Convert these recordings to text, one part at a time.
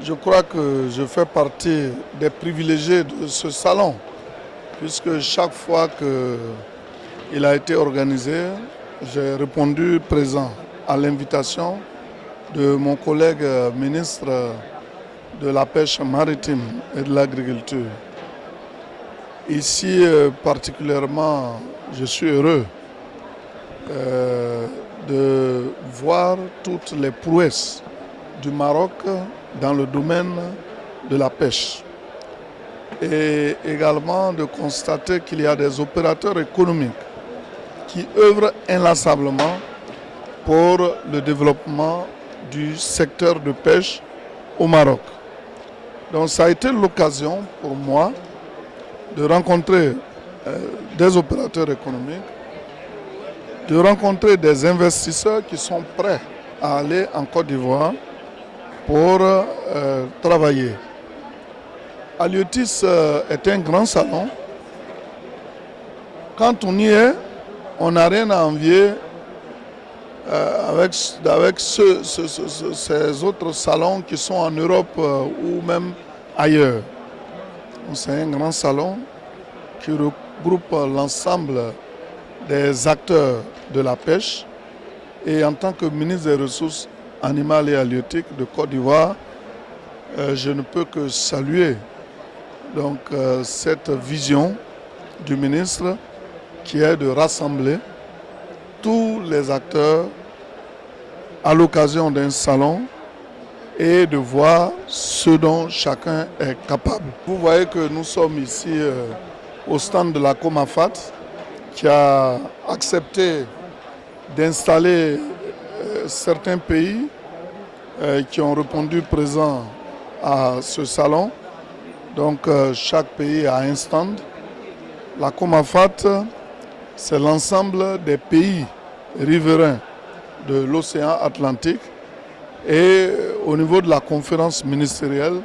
je crois que je fais partie des privilégiés de ce salon, puisque chaque fois qu'il a été organisé, j'ai répondu présent à l'invitation de mon collègue ministre de la Pêche maritime et de l'Agriculture. Ici, particulièrement, je suis heureux de voir toutes les prouesses du Maroc dans le domaine de la pêche et également de constater qu'il y a des opérateurs économiques qui œuvrent inlassablement pour le développement du secteur de pêche au Maroc. Donc ça a été l'occasion pour moi de rencontrer des opérateurs économiques, de rencontrer des investisseurs qui sont prêts à aller en Côte d'Ivoire pour travailler. Aliotis est un grand salon. Quand on y est, on n'a rien à envier avec ces autres salons qui sont en Europe ou même ailleurs. C'est un grand salon qui regroupe l'ensemble des acteurs de la pêche. Et en tant que ministre des Ressources animales et halieutiques de Côte d'Ivoire, je ne peux que saluer donc, cette vision du ministre qui est de rassembler tous les acteurs à l'occasion d'un salon et de voir ce dont chacun est capable. Vous voyez que nous sommes ici au stand de la Comafat qui a accepté d'installer certains pays qui ont répondu présents à ce salon. Donc chaque pays a un stand. La Comafat, c'est l'ensemble des pays riverains de l'océan Atlantique. Et au niveau de la conférence ministérielle,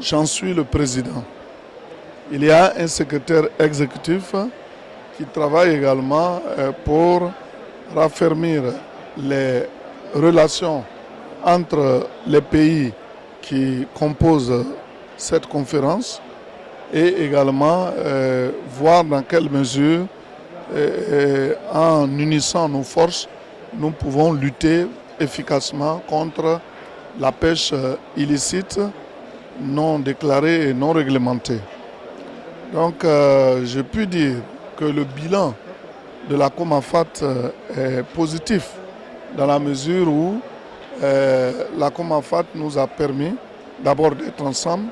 j'en suis le président. Il y a un secrétaire exécutif qui travaille également pour raffermir les relations entre les pays qui composent cette conférence et également voir dans quelle mesure, en unissant nos forces, nous pouvons lutter efficacement contre la pêche illicite, non déclarée et non réglementée. Donc, je puis dire que le bilan de la Comafat est positif dans la mesure où la Comafat nous a permis d'abord d'être ensemble,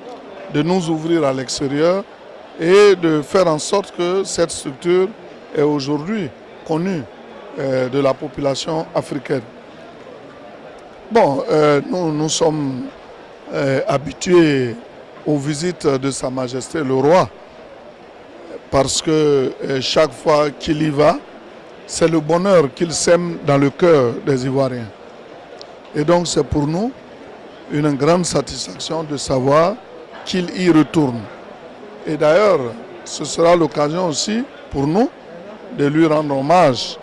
de nous ouvrir à l'extérieur et de faire en sorte que cette structure est aujourd'hui connue de la population africaine. Bon, nous sommes habitués aux visites de Sa Majesté le Roi parce que chaque fois qu'il y va, c'est le bonheur qu'il sème dans le cœur des Ivoiriens. Et donc c'est pour nous une grande satisfaction de savoir qu'il y retourne. Et d'ailleurs, ce sera l'occasion aussi pour nous de lui rendre hommage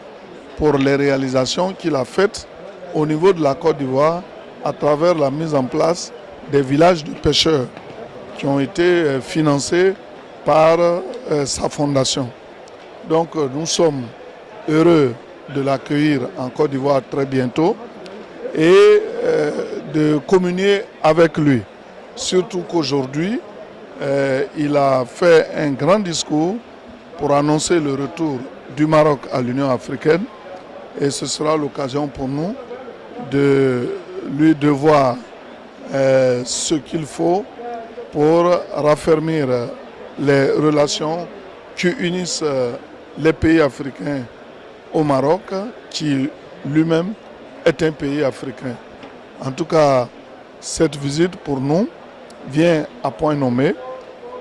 pour les réalisations qu'il a faites au niveau de la Côte d'Ivoire à travers la mise en place des villages de pêcheurs qui ont été financés par sa fondation. Donc nous sommes heureux de l'accueillir en Côte d'Ivoire très bientôt et de communier avec lui. Surtout qu'aujourd'hui, il a fait un grand discours pour annoncer le retour du Maroc à l'Union africaine et ce sera l'occasion pour nous de lui devoir ce qu'il faut pour raffermir les relations qui unissent les pays africains au Maroc, qui lui-même est un pays africain. En tout cas, cette visite pour nous vient à point nommé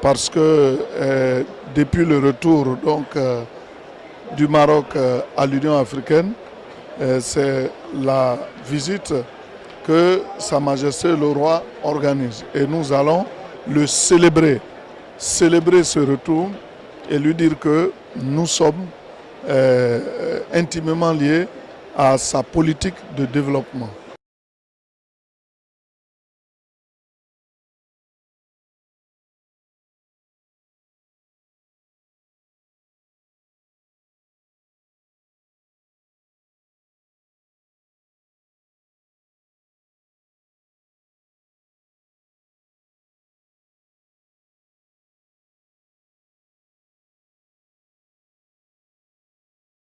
parce que depuis le retour donc, du Maroc à l'Union africaine, c'est la visite que Sa Majesté le Roi organise. Et nous allons le célébrer ce retour et lui dire que nous sommes intimement liés à sa politique de développement.